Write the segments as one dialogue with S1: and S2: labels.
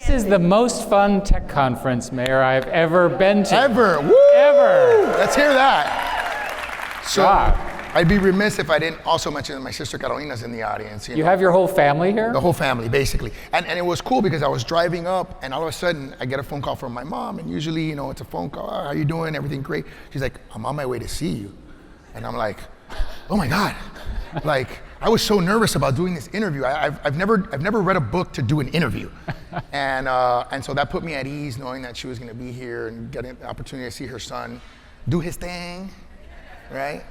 S1: This is the most fun tech conference, Mayor, I've ever been to.
S2: Ever. Woo!
S1: Ever.
S2: Let's hear that. So I'd be remiss if I didn't also mention that my sister Carolina's in the audience.
S1: You have your whole family here?
S2: The whole family, basically. And it was cool because I was driving up and all of a sudden I get a phone call from my mom, and usually, it's a phone call. How you doing? Everything great? She's like, I'm on my way to see you. And I'm like, oh my God. Like, I was so nervous about doing this interview. I've never read a book to do an interview. And so that put me at ease knowing that she was gonna be here and getting the opportunity to see her son do his thing, right?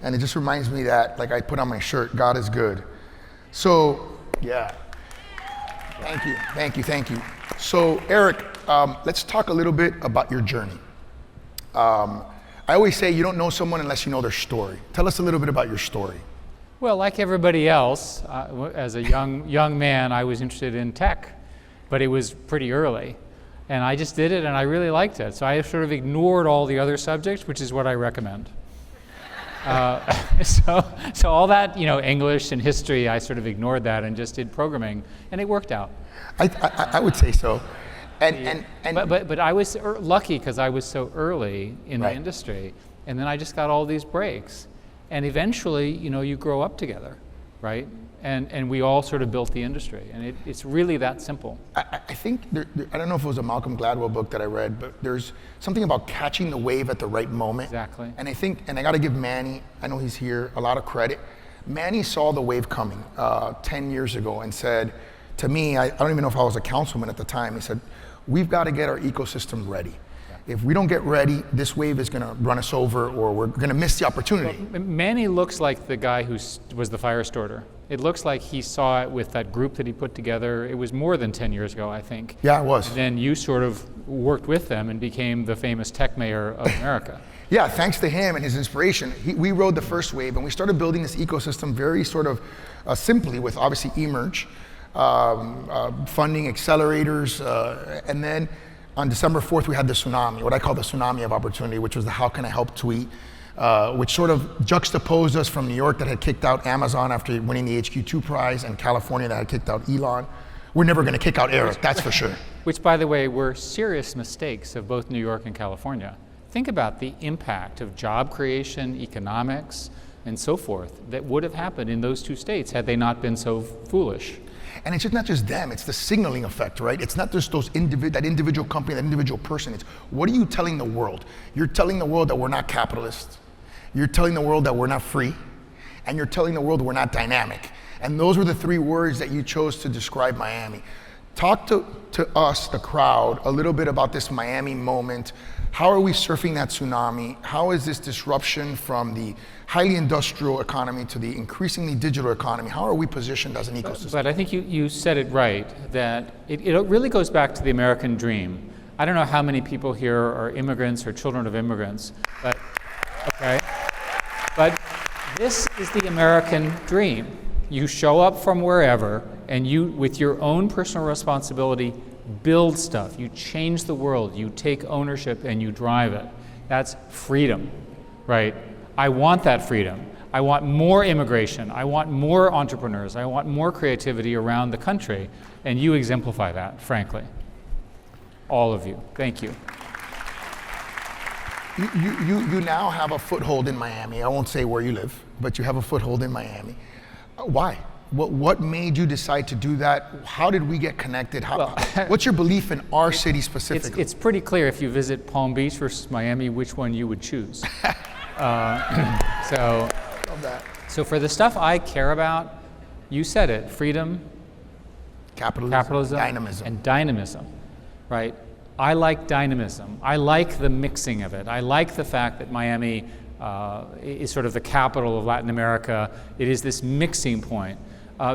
S2: And it just reminds me that, like I put on my shirt, God is good. So, yeah. Thank you. So, Eric, let's talk a little bit about your journey. I always say you don't know someone unless you know their story. Tell us a little bit about your story.
S1: Well, like everybody else, as a young man, I was interested in tech, but it was pretty early. And I just did it and I really liked it. So I sort of ignored all the other subjects, which is what I recommend. So all that, English and history, I sort of ignored that and just did programming, and it worked out.
S2: I would say so.
S1: But I was lucky because I was so early in the industry, and then I just got all these breaks. And eventually, you grow up together, right? And we all sort of built the industry, and it's really that simple.
S2: I think, I don't know if it was a Malcolm Gladwell book that I read, but there's something about catching the wave at the right moment.
S1: Exactly.
S2: And I think, and I gotta give Manny, I know he's here, a lot of credit. Manny saw the wave coming 10 years ago and said to me, I don't even know if I was a councilman at the time, he said, we've gotta get our ecosystem ready. If we don't get ready, this wave is going to run us over, or we're going to miss the opportunity.
S1: Well, Manny looks like the guy who was the fire starter. It looks like he saw it with that group that he put together. It was more than 10 years ago, I think.
S2: Yeah, it was.
S1: And then you sort of worked with them and became the famous tech mayor of America.
S2: Yeah, thanks to him and his inspiration, we rode the first wave, and we started building this ecosystem very sort of simply with obviously eMERGE, funding accelerators, and then on December 4th, we had the tsunami, what I call the tsunami of opportunity, which was the how can I help tweet, which sort of juxtaposed us from New York that had kicked out Amazon after winning the HQ2 prize, and California that had kicked out Elon. We're never going to kick out Eric, that's for sure.
S1: Which, by the way, were serious mistakes of both New York and California. Think about the impact of job creation, economics, and so forth that would have happened in those two states had they not been so foolish.
S2: And it's just not just them, it's the signaling effect, right? It's not just that individual company, that individual person. It's what are you telling the world? You're telling the world that we're not capitalists. You're telling the world that we're not free. And you're telling the world we're not dynamic. And those were the three words that you chose to describe Miami. Talk to us, the crowd, a little bit about this Miami moment. How are we surfing that tsunami? How is this disruption from the highly industrial economy to the increasingly digital economy? How are we positioned as an ecosystem?
S1: But I think you said it right, that it really goes back to the American dream. I don't know how many people here are immigrants or children of immigrants, but this is the American dream. You show up from wherever, and you, with your own personal responsibility, build stuff. You change the world. You take ownership and you drive it. That's freedom, right? I want that freedom. I want more immigration. I want more entrepreneurs. I want more creativity around the country. And you exemplify that, frankly. All of you. Thank you.
S2: You now have a foothold in Miami. I won't say where you live, but you have a foothold in Miami. Why? What made you decide to do that? How did we get connected? What's your belief in our city specifically?
S1: It's pretty clear if you visit Palm Beach versus Miami, which one you would choose.
S2: Love that.
S1: So for the stuff I care about, you said it, freedom, capitalism, and dynamism, right? I like dynamism. I like the mixing of it. I like the fact that Miami is sort of the capital of Latin America. It is this mixing point.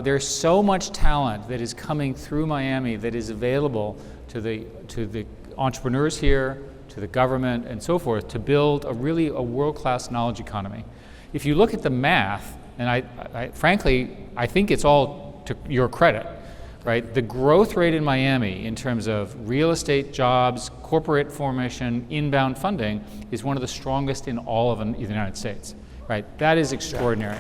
S1: There's so much talent that is coming through Miami that is available to the entrepreneurs here, to the government, and so forth, to build a world-class knowledge economy. If you look at the math, and I frankly, I think it's all to your credit, right? The growth rate in Miami in terms of real estate jobs, corporate formation, inbound funding is one of the strongest in all of the United States, right? That is extraordinary.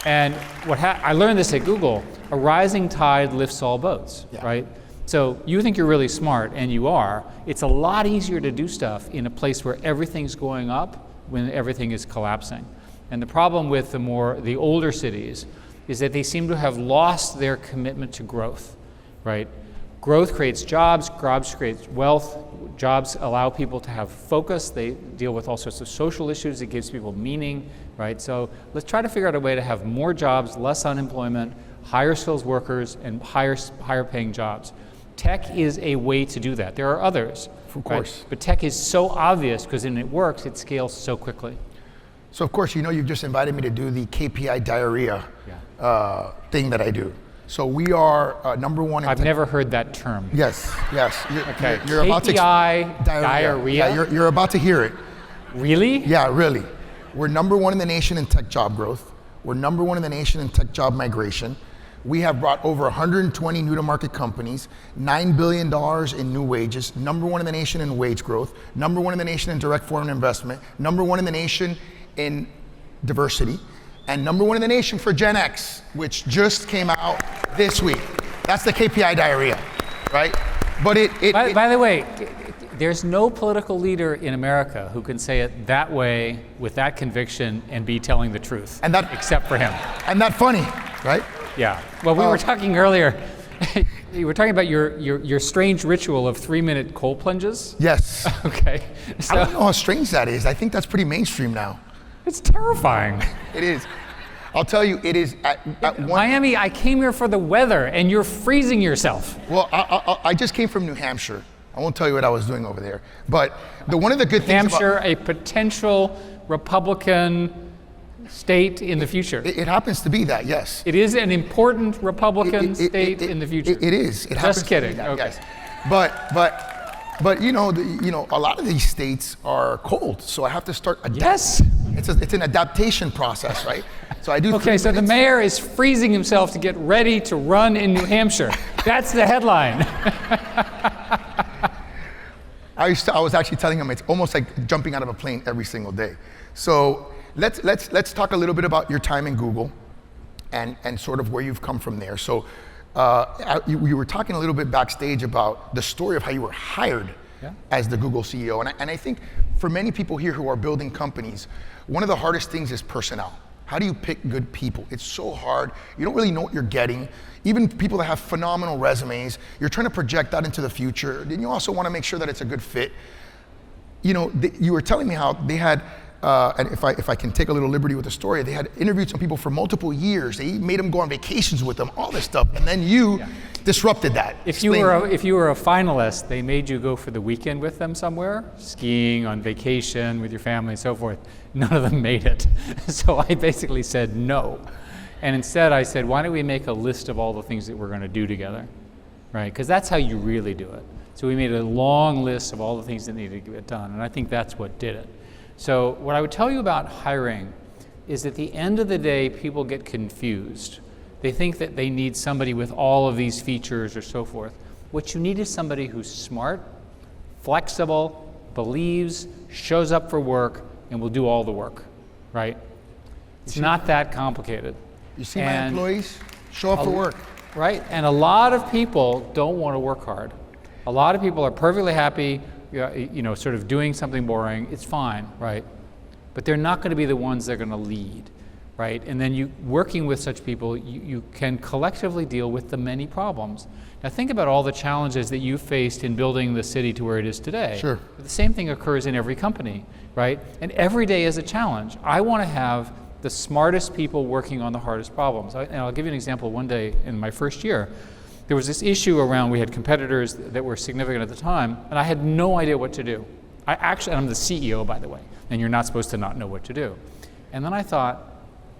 S1: And I learned this at Google, a rising tide lifts all boats, right? So you think you're really smart, and you are. It's a lot easier to do stuff in a place where everything's going up when everything is collapsing. And the problem with the older cities is that they seem to have lost their commitment to growth, right? Growth creates jobs create wealth, jobs allow people to have focus, they deal with all sorts of social issues, it gives people meaning, right? So let's try to figure out a way to have more jobs, less unemployment, higher skills workers, and higher paying jobs. Tech is a way to do that. There are others,
S2: of course.
S1: Right? But tech is so obvious because when it works, it scales so quickly.
S2: So of course, you've just invited me to do the KPI diarrhea thing that I do. So we are number one.
S1: I've never heard that term.
S2: Yes.
S1: Okay.
S2: You're about to
S1: KPI diarrhea.
S2: Yeah, you're about to hear it.
S1: Really?
S2: Yeah, really. We're number one in the nation in tech job growth. We're number one in the nation in tech job migration. We have brought over 120 new to market companies, $9 billion in new wages, number one in the nation in wage growth, number one in the nation in direct foreign investment, number one in the nation in diversity, and number one in the nation for Gen X, which just came out this week. That's the KPI diarrhea, right? But
S1: by the way, there's no political leader in America who can say it that way with that conviction and be telling the truth, except for him.
S2: And that funny, right?
S1: Yeah. Well, we were talking earlier. You were talking about your strange ritual of 3-minute cold plunges.
S2: Yes.
S1: Okay. So,
S2: I don't know how strange that is. I think that's pretty mainstream now.
S1: It's terrifying.
S2: It is. I'll tell you, it is at
S1: Miami, I came here for the weather, and you're freezing yourself.
S2: Well, I just came from New Hampshire. I won't tell you what I was doing over there. But one of the good things
S1: Hampshire, a potential Republican state in the future.
S2: It happens to be that, yes.
S1: It is an important Republican state in the future.
S2: It is. It
S1: Just kidding.
S2: That,
S1: okay.
S2: Yes. But a lot of these states are cold, so I have to start adapting.
S1: Yes.
S2: It's an adaptation process, right? So I do.
S1: Okay, so the mayor is freezing himself to get ready to run in New Hampshire. That's the headline.
S2: I was actually telling him it's almost like jumping out of a plane every single day. So let's talk a little bit about your time in Google and sort of where you've come from there. So you were talking a little bit backstage about the story of how you were hired as the Google CEO. And I think for many people here who are building companies, one of the hardest things is personnel. How do you pick good people? It's so hard. You don't really know what you're getting. Even people that have phenomenal resumes, you're trying to project that into the future. Then you also want to make sure that it's a good fit. You were telling me how they had, and if I can take a little liberty with the story, they had interviewed some people for multiple years. They made them go on vacations with them, all this stuff, and then you disrupted that.
S1: If you were a finalist, they made you go for the weekend with them somewhere, skiing, on vacation with your family and so forth. None of them made it. So I basically said no. And instead I said, why don't we make a list of all the things that we're going to do together, right? Because that's how you really do it. So we made a long list of all the things that needed to get done, and I think that's what did it. So what I would tell you about hiring is at the end of the day, people get confused. They think that they need somebody with all of these features or so forth. What you need is somebody who's smart, flexible, believes, shows up for work, and will do all the work, right? It's not that complicated.
S2: You see my employees? Show up for work.
S1: Right, and a lot of people don't want to work hard. A lot of people are perfectly happy, sort of doing something boring. It's fine, right? But they're not going to be the ones that are going to lead, right? And then working with such people, you can collectively deal with the many problems. Now think about all the challenges that you faced in building the city to where it is today.
S2: Sure.
S1: The same thing occurs in every company, right? And every day is a challenge. I want to have the smartest people working on the hardest problems. And I'll give you an example. One day in my first year, there was this issue around, we had competitors that were significant at the time, and I had no idea what to do. I'm the CEO, by the way, and you're not supposed to not know what to do. And then I thought,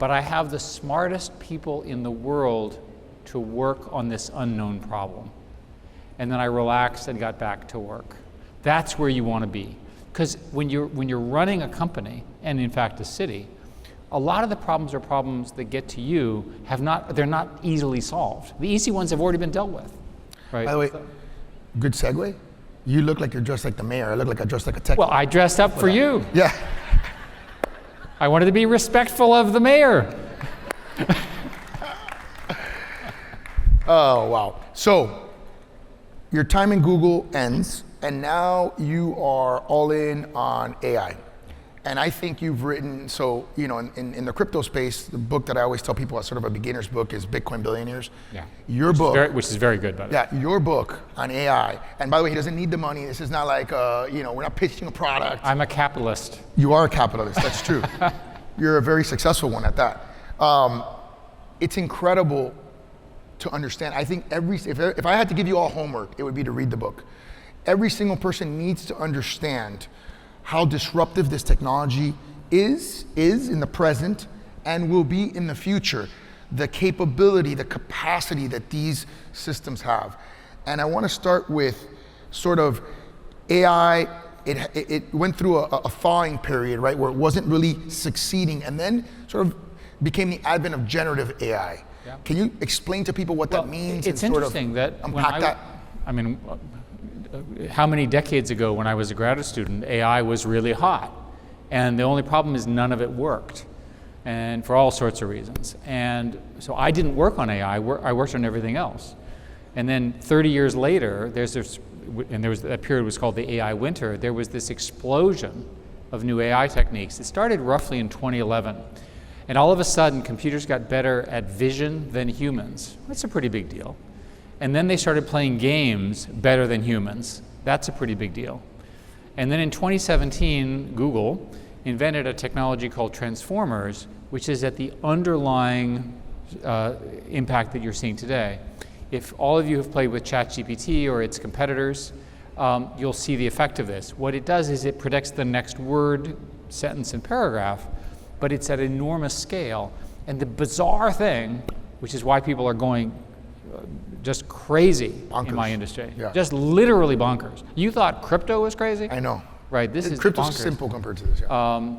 S1: but I have the smartest people in the world to work on this unknown problem. And then I relaxed and got back to work. That's where you want to be. Because when you're running a company, and in fact a city, a lot of the problems are problems that get to you they're not easily solved. The easy ones have already been dealt with, right?
S2: By the way, good segue. You look like you're dressed like the mayor. I look like I dressed like a tech.
S1: Well, I dressed up for you.
S2: Yeah.
S1: I wanted to be respectful of the mayor.
S2: Oh, wow. So, your time in Google ends, and now you are all in on AI. And I think you've written, so, you know, in the crypto space, the book that I always tell people as sort of a beginner's book is Bitcoin Billionaires.
S1: Yeah.
S2: Your book.
S1: Which is very good, by the way.
S2: Yeah, your book on AI. And by the way, he doesn't need the money. This is not like, you know, we're not pitching a product.
S1: I'm a capitalist.
S2: You are a capitalist, that's true. You're a very successful one at that. It's incredible to understand. I think if I had to give you all homework, it would be to read the book. Every single person needs to understand how disruptive this technology is in the present and will be in the future. The capability, the capacity that these systems have. And I want to start with sort of AI. It went through a thawing period, right, where it wasn't really succeeding, and then sort of became the advent of generative AI. Yeah. Can you explain to people what that means?
S1: It's interesting that
S2: unpack that.
S1: I mean, how many decades ago when I was a graduate student, AI was really hot. And the only problem is none of it worked, and for all sorts of reasons. And so I didn't work on AI, I worked on everything else. And then 30 years later, that period was called the AI winter, there was this explosion of new AI techniques. It started roughly in 2011. And all of a sudden, computers got better at vision than humans. That's a pretty big deal. And then they started playing games better than humans. That's a pretty big deal. And then in 2017, Google invented a technology called transformers, which is at the underlying impact that you're seeing today. If all of you have played with ChatGPT or its competitors, you'll see the effect of this. What it does is it predicts the next word, sentence, and paragraph, but it's at enormous scale. And the bizarre thing, which is why people are going just crazy bonkers in my industry, just literally bonkers. You thought crypto was crazy?
S2: I know.
S1: Right, this is
S2: crypto's
S1: bonkers.
S2: Simple compared to this. Yeah.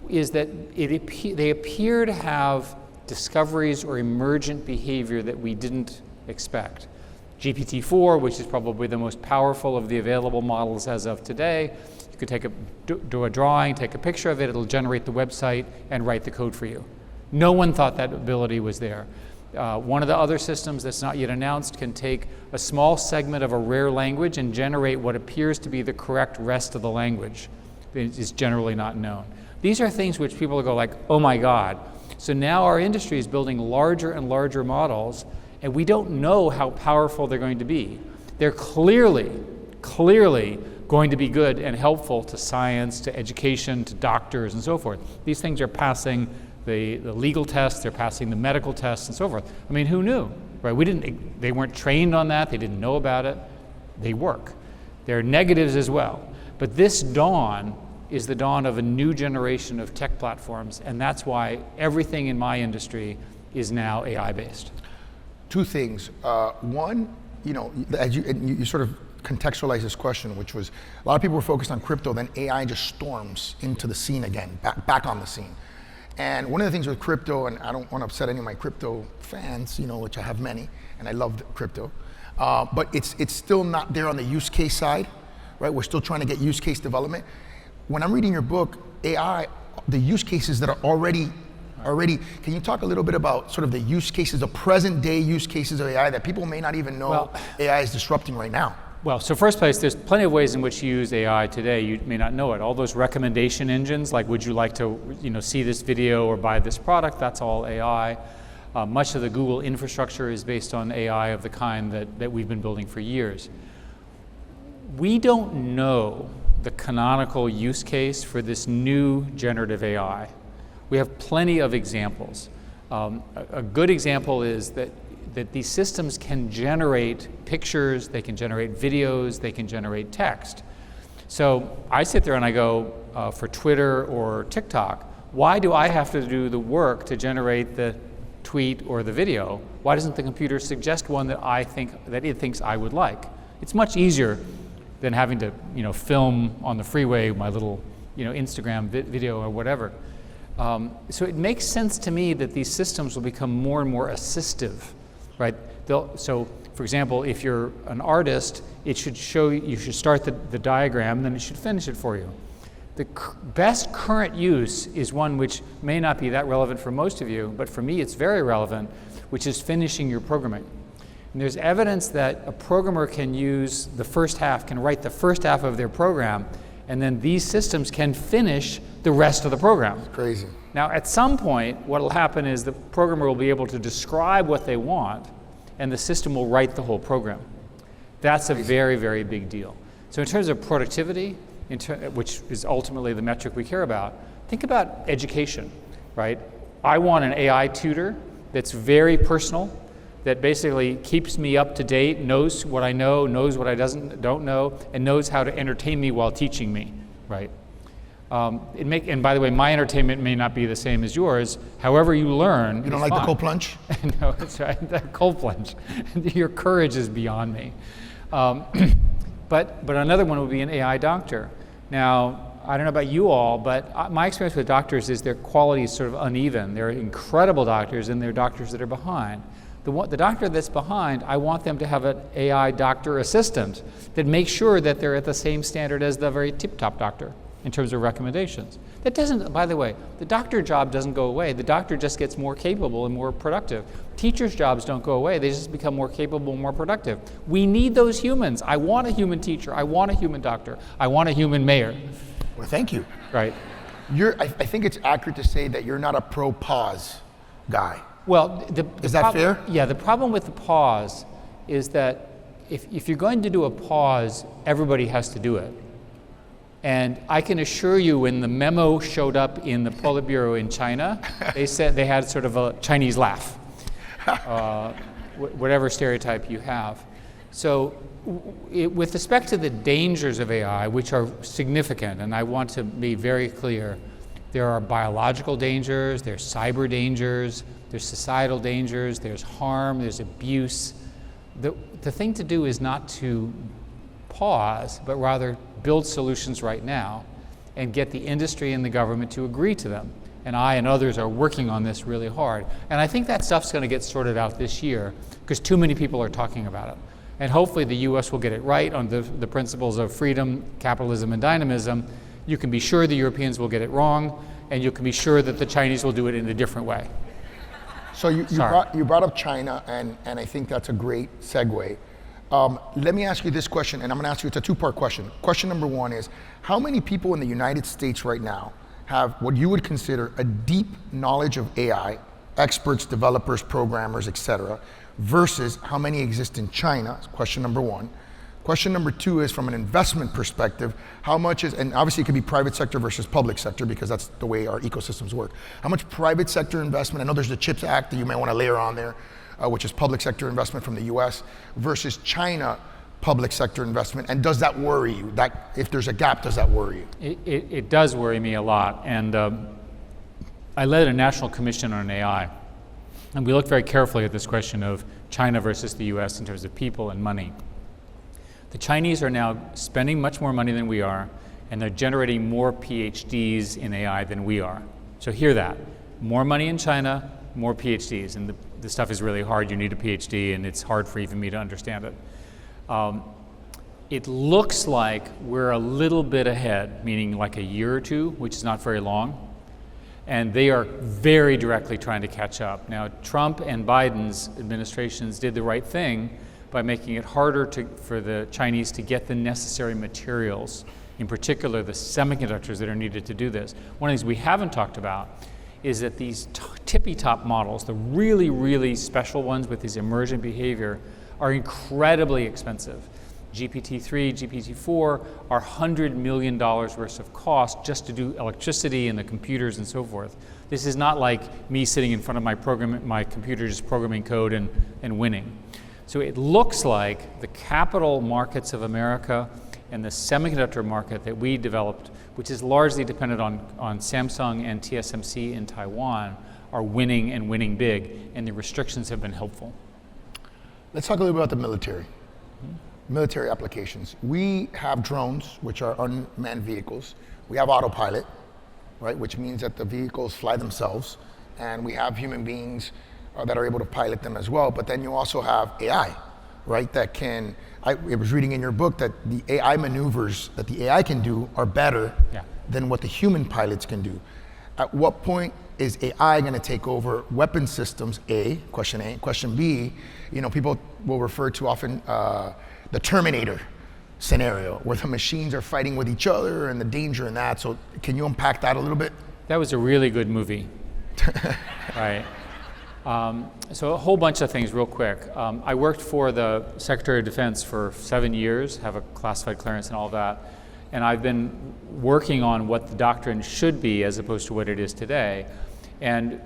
S1: Is that they appear to have discoveries or emergent behavior that we didn't expect. GPT-4, which is probably the most powerful of the available models as of today, you could do a drawing, take a picture of it, it'll generate the website and write the code for you. No one thought that ability was there. One of the other systems that's not yet announced can take a small segment of a rare language and generate what appears to be the correct rest of the language. It is generally not known. These are things which people go like, oh my God. So now our industry is building larger and larger models, and we don't know how powerful they're going to be. They're clearly going to be good and helpful to science, to education, to doctors, and so forth. These things are passing the legal tests, they're passing the medical tests, and so forth. I mean, who knew, right? They weren't trained on that, they didn't know about it. They work. There are negatives as well. But this dawn is the dawn of a new generation of tech platforms, and that's why everything in my industry is now AI-based.
S2: Two things. One, you know, as you sort of contextualize this question, which was a lot of people were focused on crypto, then AI just storms into the scene again, back on the scene. And one of the things with crypto, and I don't want to upset any of my crypto fans, you know, which I have many, and I love crypto, but it's still not there on the use case side, right? We're still trying to get use case development. When I'm reading your book, AI, the use cases that are already, can you talk a little bit about sort of the use cases, the present day use cases of AI that people may not even know AI is disrupting right now?
S1: Well, so first place, there's plenty of ways in which you use AI today. You may not know it. All those recommendation engines, like would you like to see this video or buy this product, that's all AI. Much of the Google infrastructure is based on AI of the kind that we've been building for years. We don't know the canonical use case for this new generative AI. We have plenty of examples. A good example is that these systems can generate pictures, they can generate videos, they can generate text. So I sit there and I go, for Twitter or TikTok, why do I have to do the work to generate the tweet or the video? Why doesn't the computer suggest one that it thinks I would like? It's much easier than having to film on the freeway my little Instagram video or whatever. So it makes sense to me that these systems will become more and more assistive. Right? So, for example, if you're an artist, it should show you should start the diagram, and then it should finish it for you. The best current use is one which may not be that relevant for most of you, but for me it's very relevant, which is finishing your programming. And there's evidence that a programmer can use the first half, can write the first half of their program, and then these systems can finish the rest of the program.
S2: It's crazy.
S1: Now, at some point, what will happen is the programmer will be able to describe what they want, and the system will write the whole program. That's a very, very big deal. So in terms of productivity, which is ultimately the metric we care about, think about education, right? I want an AI tutor that's very personal, that basically keeps me up to date, knows what I know, knows what I don't know, and knows how to entertain me while teaching me, right? And by the way, my entertainment may not be the same as yours. However you learn,
S2: you don't like
S1: fine.
S2: the cold plunge?
S1: No, that's right, that cold plunge. Your courage is beyond me. But another one would be an AI doctor. Now, I don't know about you all, but my experience with doctors is their quality is sort of uneven. They're incredible doctors, and they're doctors that are behind. The doctor that's behind, I want them to have an AI doctor assistant that makes sure that they're at the same standard as the very tip-top doctor in terms of recommendations. That doesn't, by the way, the doctor job doesn't go away. The doctor just gets more capable and more productive. Teachers' jobs don't go away. They just become more capable and more productive. We need those humans. I want a human teacher. I want a human doctor. I want a human mayor.
S2: Well, thank you.
S1: Right.
S2: I think it's accurate to say that you're not a pro-pause guy.
S1: Well,
S2: is that fair?
S1: Yeah, the problem with the pause is that if you're going to do a pause, everybody has to do it. And I can assure you, when the memo showed up in the Politburo in China, they said they had sort of a Chinese laugh, whatever stereotype you have. So with respect to the dangers of AI, which are significant, and I want to be very clear, there are biological dangers, there's cyber dangers, there's societal dangers, there's harm, there's abuse. The thing to do is not to pause, but rather build solutions right now and get the industry and the government to agree to them. And I and others are working on this really hard. And I think that stuff's going to get sorted out this year because too many people are talking about it. And hopefully the US will get it right on the principles of freedom, capitalism, and dynamism. You can be sure the Europeans will get it wrong, and you can be sure that the Chinese will do it in a different way.
S2: So you brought up China, and I think that's a great segue. Let me ask you this question, and I'm going to ask you, it's a two-part question. Question number one is, how many people in the United States right now have what you would consider a deep knowledge of AI, experts, developers, programmers, etc., versus how many exist in China? Question number one. Question number two is, from an investment perspective, how much is, and obviously it could be private sector versus public sector because that's the way our ecosystems work. How much private sector investment, I know there's the CHIPS Act that you may want to layer on there, which is public sector investment from the US, versus China public sector investment, and does that worry you? That if there's a gap, does that worry you?
S1: It does worry me a lot, and I led a national commission on AI, and we looked very carefully at this question of China versus the US in terms of people and money. The Chinese are now spending much more money than we are, and they're generating more PhDs in AI than we are. So hear that. More money in China, more PhDs, and the stuff is really hard. You need a PhD, and it's hard for even me to understand it. It looks like we're a little bit ahead, meaning like a year or two, which is not very long, and they are very directly trying to catch up. Now, Trump and Biden's administrations did the right thing by making it harder for the Chinese to get the necessary materials, in particular the semiconductors that are needed to do this. One of the things we haven't talked about is that these tippy-top models, the really, really special ones with this emergent behavior, are incredibly expensive. GPT-3, GPT-4 are $100 million worth of cost just to do electricity and the computers and so forth. This is not like me sitting in front of my computer just programming code and winning. So it looks like the capital markets of America and the semiconductor market that we developed, which is largely dependent on Samsung and TSMC in Taiwan, are winning and winning big, and the restrictions have been helpful.
S2: Let's talk a little bit about the military. Military applications. We have drones, which are unmanned vehicles. We have autopilot, right, which means that the vehicles fly themselves, and we have human beings that are able to pilot them as well. But then you also have AI, right, that can, I was reading in your book that the AI maneuvers that the AI can do are better than what the human pilots can do. At what point is AI going to take over weapon systems? A. Question B, people will refer to often the Terminator scenario, where the machines are fighting with each other and the danger in that. So can you unpack that a little bit?
S1: That was a really good movie. Right. So a whole bunch of things real quick. I worked for the Secretary of Defense for 7 years, have a classified clearance and all that. And I've been working on what the doctrine should be as opposed to what it is today. And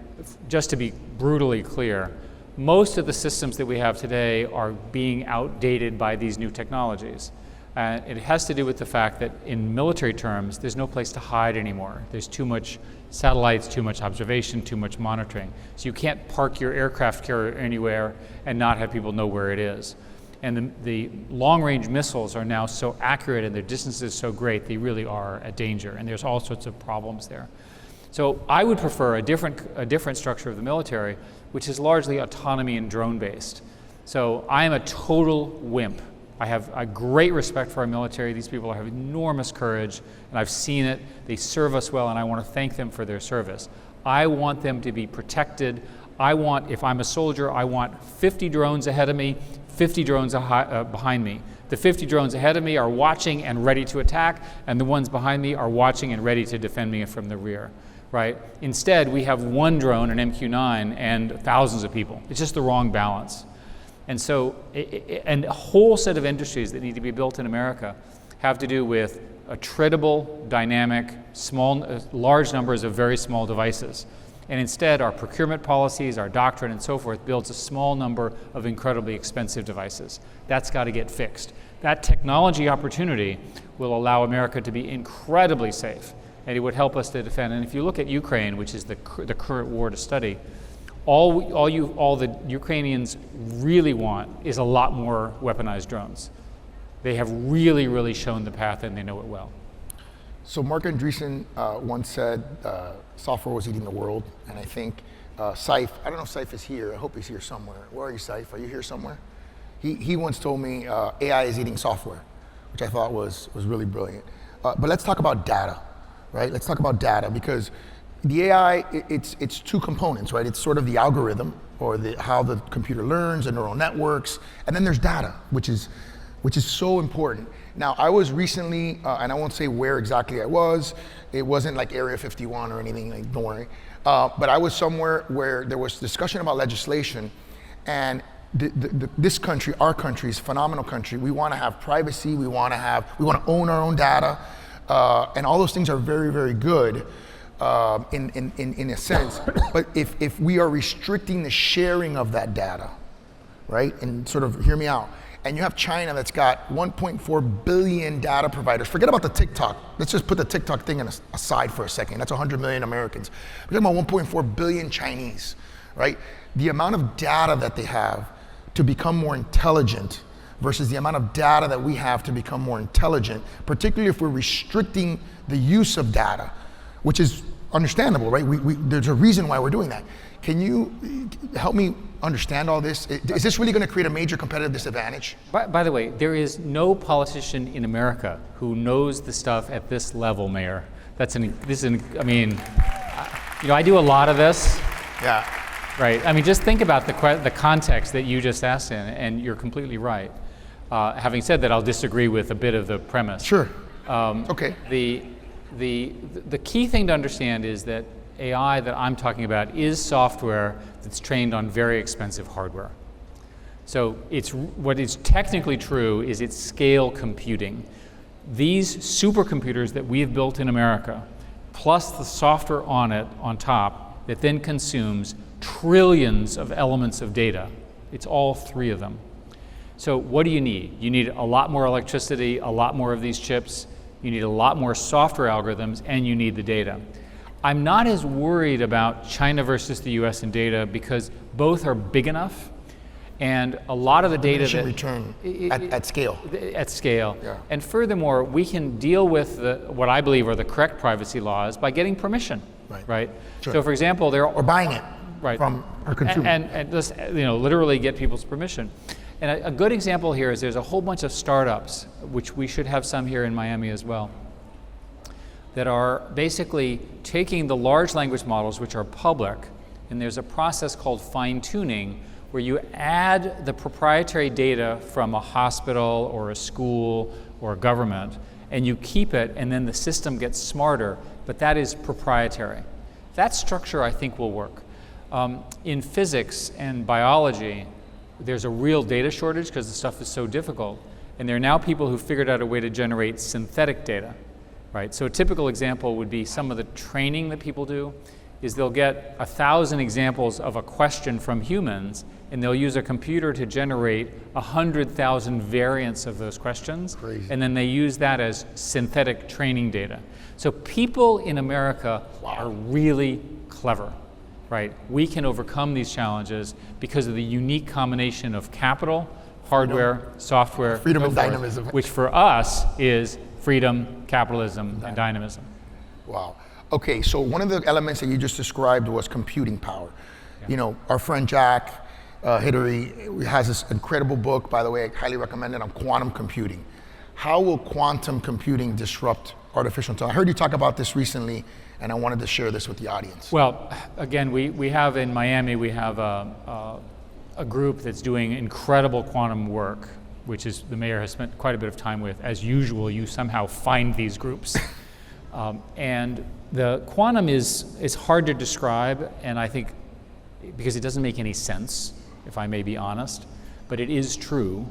S1: just to be brutally clear, most of the systems that we have today are being outdated by these new technologies. It has to do with the fact that in military terms, there's no place to hide anymore. There's too much satellites, too much observation, too much monitoring. So you can't park your aircraft carrier anywhere and not have people know where it is. And the long-range missiles are now so accurate and their distance is so great, they really are a danger. And there's all sorts of problems there. So I would prefer a different structure of the military, which is largely autonomy and drone-based. So I am a total wimp. I have a great respect for our military. These people have enormous courage, and I've seen it. They serve us well, and I want to thank them for their service. I want them to be protected. If I'm a soldier, I want 50 drones ahead of me, 50 drones behind me. The 50 drones ahead of me are watching and ready to attack, and the ones behind me are watching and ready to defend me from the rear, right? Instead, we have one drone, an MQ-9, and thousands of people. It's just the wrong balance. And so, and a whole set of industries that need to be built in America have to do with attritable, dynamic, large numbers of very small devices. And instead, our procurement policies, our doctrine, and so forth builds a small number of incredibly expensive devices. That's got to get fixed. That technology opportunity will allow America to be incredibly safe, and it would help us to defend. And if you look at Ukraine, which is the current war to study, all the Ukrainians really want is a lot more weaponized drones. They have really, really shown the path, and they know it well.
S2: So Mark Andreessen once said software was eating the world, and I think Saif, I don't know if Saif is here, I hope he's here somewhere. Where are you, Saif? Are you here somewhere? He once told me AI is eating software, which I thought was really brilliant. But let's talk about data, right? Let's talk about data, because the AI, it's two components, right? It's sort of the algorithm, or how the computer learns, the neural networks, and then there's data, which is so important. Now, I was recently, and I won't say where exactly I was, it wasn't like Area 51 or anything, like, don't worry, but I was somewhere where there was discussion about legislation, and this country, our country, is a phenomenal country. We want to have privacy, we want to own our own data, and all those things are very, very good. In a sense, but if we are restricting the sharing of that data, right, and sort of hear me out, and you have China that's got 1.4 billion data providers, forget about the TikTok, let's just put the TikTok thing aside for a second, that's 100 million Americans. We're talking about 1.4 billion Chinese, right? The amount of data that they have to become more intelligent versus the amount of data that we have to become more intelligent, particularly if we're restricting the use of data, which is understandable, right? There's a reason why we're doing that. Can you help me understand all this? Is this really going to create a major competitive disadvantage?
S1: By the way, there is no politician in America who knows the stuff at this level, Mayor. I do a lot of this.
S2: Yeah.
S1: Right. I mean, just think about the context that you just asked in, and you're completely right. Having said that, I'll disagree with a bit of the premise.
S2: Sure. Okay.
S1: The key thing to understand is that AI that I'm talking about is software that's trained on very expensive hardware. So what is technically true is it's scale computing. These supercomputers that we've built in America, plus the software on it on top, that then consumes trillions of elements of data. It's all three of them. So what do you need? You need a lot more electricity, a lot more of these chips, you need a lot more software algorithms, and you need the data. I'm not as worried about China versus the US in data because both are big enough, and a lot of the data
S2: return at scale.
S1: At scale.
S2: Yeah.
S1: And furthermore, we can deal with what I believe are the correct privacy laws by getting permission. Right?
S2: Sure.
S1: So for example,
S2: or buying it
S1: right.
S2: from our consumer.
S1: And just literally get people's permission. And a good example here is there's a whole bunch of startups, which we should have some here in Miami as well, that are basically taking the large language models, which are public, and there's a process called fine-tuning where you add the proprietary data from a hospital or a school or a government, and you keep it, and then the system gets smarter, but that is proprietary. That structure, I think, will work. In physics and biology, there's a real data shortage because the stuff is so difficult, and there are now people who figured out a way to generate synthetic data, right? So a typical example would be some of the training that people do is they'll get 1,000 examples of a question from humans, and they'll use a computer to generate 100,000 variants of those questions.
S2: Crazy.
S1: And then they use that as synthetic training data. So people in America are really clever, right? We can overcome these challenges because of the unique combination of capital, hardware, software,
S2: freedom and
S1: so forth,
S2: dynamism,
S1: which for us is freedom, capitalism, and dynamism.
S2: Wow. Okay, so one of the elements that you just described was computing power.
S1: Yeah.
S2: You know, our friend Jack Hidary has this incredible book, by the way, I highly recommend it, on quantum computing. How will quantum computing disrupt artificial intelligence? I heard you talk about this recently, and I wanted to share this with the audience.
S1: Well, again, we have in Miami, we have a group that's doing incredible quantum work, which is the mayor has spent quite a bit of time with. As usual, you somehow find these groups. And the quantum is hard to describe, and I think because it doesn't make any sense, if I may be honest, but it is true.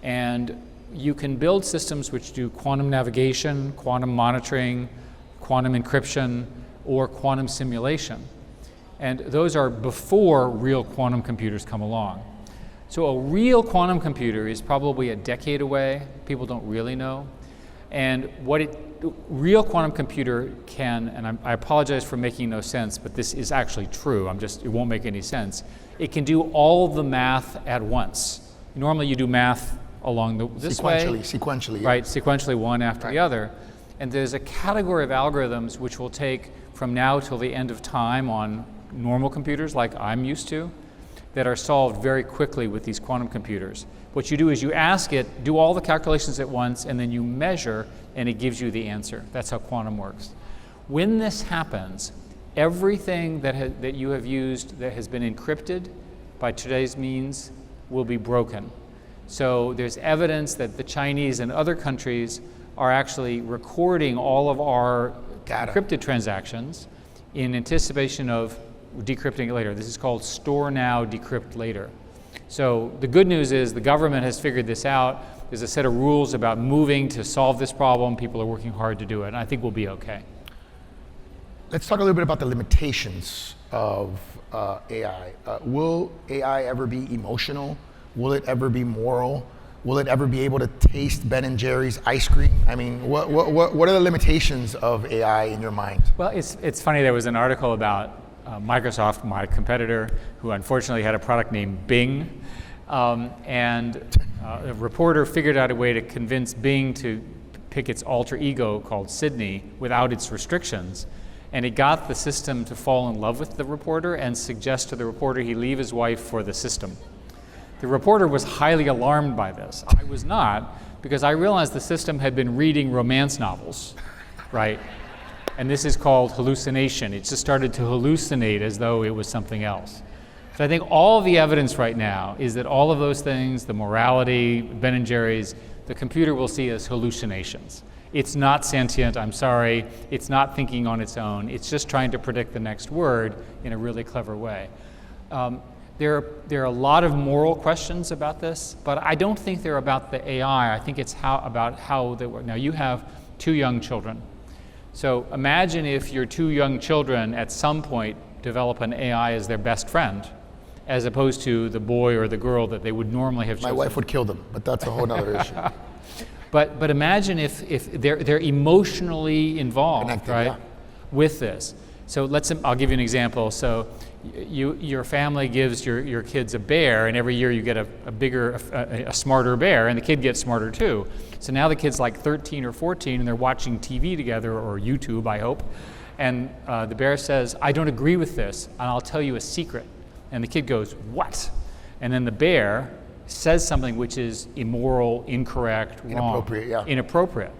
S1: And you can build systems which do quantum navigation, quantum monitoring, quantum encryption, or quantum simulation. And those are before real quantum computers come along. So a real quantum computer is probably a decade away. People don't really know. And what real quantum computer can, and I apologize for making no sense, but this is actually true. It won't make any sense. It can do all the math at once. Normally you do math along this way.
S2: Sequentially.
S1: Right, sequentially one after the other. And there's a category of algorithms which will take from now till the end of time on normal computers like I'm used to that are solved very quickly with these quantum computers. What you do is you ask it, do all the calculations at once, and then you measure, and it gives you the answer. That's how quantum works. When this happens, everything that you have used that has been encrypted by today's means will be broken. So there's evidence that the Chinese and other countries are actually recording all of our encrypted transactions in anticipation of decrypting it later. This is called store now, decrypt later. So the good news is the government has figured this out. There's a set of rules about moving to solve this problem. People are working hard to do it, and I think we'll be okay.
S2: Let's talk a little bit about the limitations of AI. Will AI ever be emotional? Will it ever be moral? Will it ever be able to taste Ben & Jerry's ice cream? I mean, what are the limitations of AI in your mind? Well,
S1: it's funny, there was an article about Microsoft, my competitor, who unfortunately had a product named Bing. And a reporter figured out a way to convince Bing to pick its alter ego called Sydney without its restrictions. And it got the system to fall in love with the reporter and suggest to the reporter he leave his wife for the system. The reporter was highly alarmed by this. I was not, because I realized the system had been reading romance novels, right? And this is called hallucination. It just started to hallucinate as though it was something else. So I think all of the evidence right now is that all of those things, the morality, Ben & Jerry's, the computer will see as hallucinations. It's not sentient, I'm sorry. It's not thinking on its own. It's just trying to predict the next word in a really clever way. There are a lot of moral questions about this, but I don't think they're about the AI. I think it's about how they work. Now, you have 2 young children. So imagine if your 2 young children at some point develop an AI as their best friend, as opposed to the boy or the girl that they would normally have chosen.
S2: My wife would kill them, but that's a whole other issue.
S1: But imagine if they're emotionally involved,
S2: connected,
S1: right,
S2: yeah,
S1: with this. So I'll give you an example. So your family gives your kids a bear, and every year you get a smarter bear, and the kid gets smarter too. So now the kid's like 13 or 14, and they're watching TV together, or YouTube, I hope. And the bear says, "I don't agree with this, and I'll tell you a secret." And the kid goes, "What?" And then the bear says something which is immoral, incorrect, wrong.
S2: Inappropriate, yeah.
S1: Inappropriate.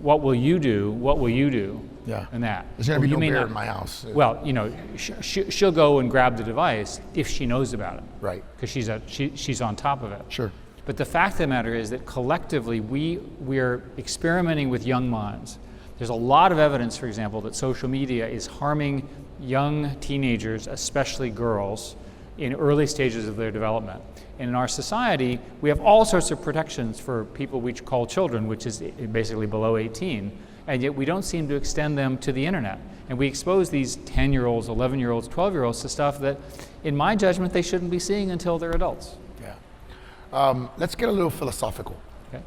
S1: What will you do? What will you do?
S2: Yeah.
S1: and that.
S2: There's going to be
S1: You
S2: no
S1: may
S2: bear
S1: not-
S2: in my house.
S1: Well, you know, she'll go and grab the device if she knows about it.
S2: Right.
S1: Because she's on top of it.
S2: Sure.
S1: But the fact of the matter is that collectively we're experimenting with young minds. There's a lot of evidence, for example, that social media is harming young teenagers, especially girls, in early stages of their development. And in our society, we have all sorts of protections for people we call children, which is basically below 18, and yet we don't seem to extend them to the internet. And we expose these 10-year-olds, 11-year-olds, 12-year-olds to stuff that, in my judgment, they shouldn't be seeing until they're adults.
S2: Yeah. Let's get a little philosophical.
S1: Okay.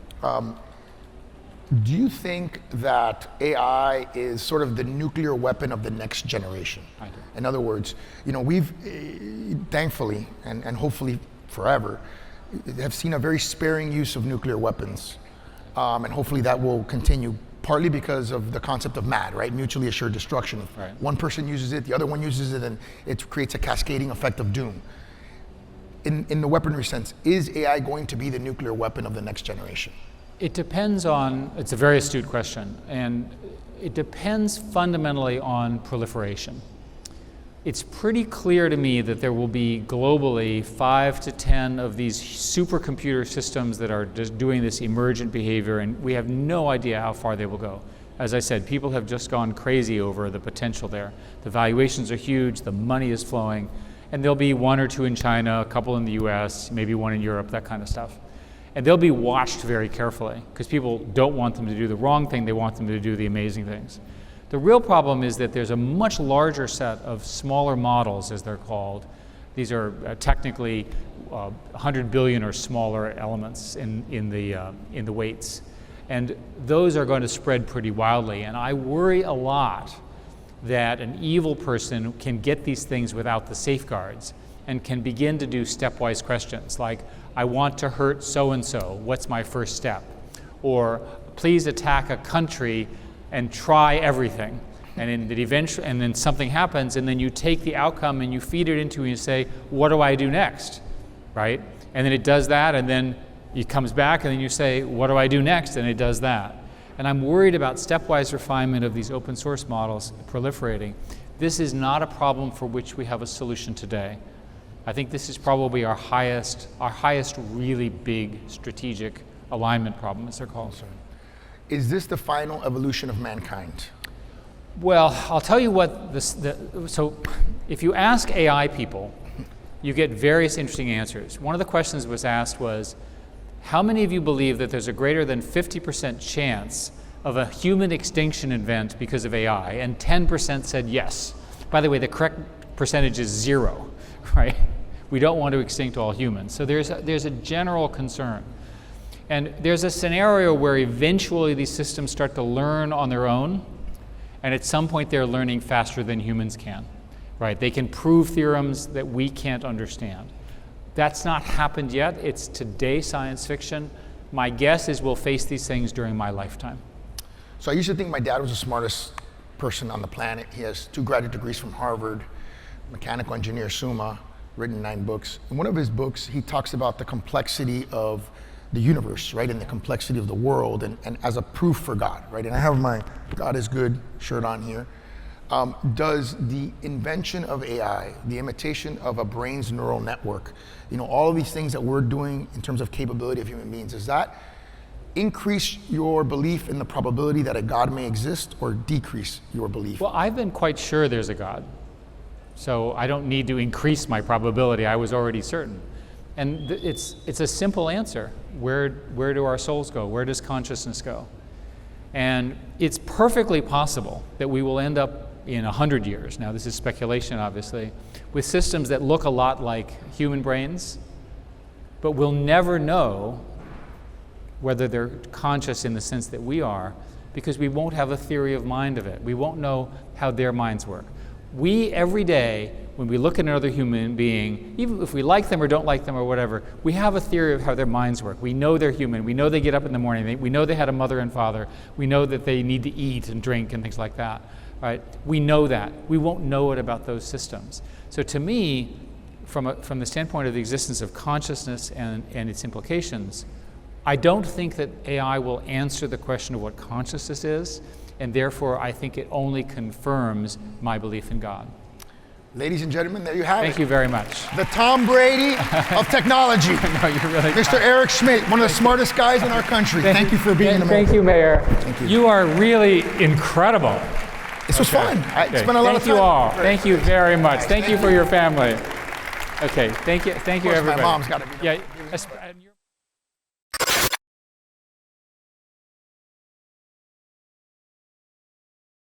S2: Do you think that AI is sort of the nuclear weapon of the next generation?
S1: I do.
S2: In other words, you know, we've thankfully and hopefully forever have seen a very sparing use of nuclear weapons, and hopefully that will continue. Partly because of the concept of MAD, right? Mutually assured destruction.
S1: Right.
S2: One person uses it, the other one uses it, and it creates a cascading effect of doom. In the weaponry sense, is AI going to be the nuclear weapon of the next generation?
S1: It depends on, it's a very astute question, and it depends fundamentally on proliferation. It's pretty clear to me that there will be globally 5 to 10 of these supercomputer systems that are just doing this emergent behavior, and we have no idea how far they will go. As I said, people have just gone crazy over the potential there. The valuations are huge, the money is flowing, and there'll be 1 or 2 in China, a couple in the US, maybe 1 in Europe, that kind of stuff. And they'll be watched very carefully because people don't want them to do the wrong thing, they want them to do the amazing things. The real problem is that there's a much larger set of smaller models, as they're called. These are technically 100 billion or smaller elements in the weights. And those are going to spread pretty wildly. And I worry a lot that an evil person can get these things without the safeguards and can begin to do stepwise questions like, I want to hurt so-and-so, what's my first step? Or please attack a country and try everything. And then something happens, and then you take the outcome and you feed it into it and you say, what do I do next, right? And then it does that, and then it comes back, and then you say, what do I do next? And it does that. And I'm worried about stepwise refinement of these open source models proliferating. This is not a problem for which we have a solution today. I think this is probably our highest really big strategic alignment problem, as they're called.
S2: Is this the final evolution of mankind?
S1: Well, I'll tell you what, so if you ask AI people, you get various interesting answers. One of the questions was asked was, how many of you believe that there's a greater than 50% chance of a human extinction event because of AI? And 10% said yes. By the way, the correct percentage is 0, right? We don't want to extinct all humans. So there's a general concern. And there's a scenario where eventually these systems start to learn on their own, and at some point they're learning faster than humans can, right? They can prove theorems that we can't understand. That's not happened yet. It's today science fiction. My guess is we'll face these things during my lifetime.
S2: So I used to think my dad was the smartest person on the planet. He has 2 graduate degrees from Harvard, mechanical engineer summa, written 9 books. In one of his books, he talks about the complexity of the universe, right, and the complexity of the world, and as a proof for God, right? And I have my God is good shirt on here. Does the invention of AI, the imitation of a brain's neural network, you know, all of these things that we're doing in terms of capability of human beings, does that increase your belief in the probability that a God may exist or decrease your belief?
S1: Well, I've been quite sure there's a God. So I don't need to increase my probability. I was already certain. And it's a simple answer. Where do our souls go? Where does consciousness go? And it's perfectly possible that we will end up in 100 years, now this is speculation obviously, with systems that look a lot like human brains, but we'll never know whether they're conscious in the sense that we are, because we won't have a theory of mind of it. We won't know how their minds work. We, every day, when we look at another human being, even if we like them or don't like them or whatever, we have a theory of how their minds work. We know they're human. We know they get up in the morning. We know they had a mother and father. We know that they need to eat and drink and things like that. Right? We know that. We won't know it about those systems. So to me, from the standpoint of the existence of consciousness and its implications, I don't think that AI will answer the question of what consciousness is. and therefore I think it only confirms my belief in God.
S2: Ladies and gentlemen, there you have it.
S1: Thank you very much.
S2: The Tom Brady of technology.
S1: No, you're really
S2: Mr. Eric Schmidt, one of the smartest guys in our country. Thank you for being in America.
S1: Thank you, Mayor.
S2: Thank you.
S1: You are really incredible.
S2: This was fun. I spent a lot of time.
S1: Thank you all. Thank you very much. Thank you for your family. Okay, thank you, everybody.
S2: My mom's got to be there.
S1: Yeah.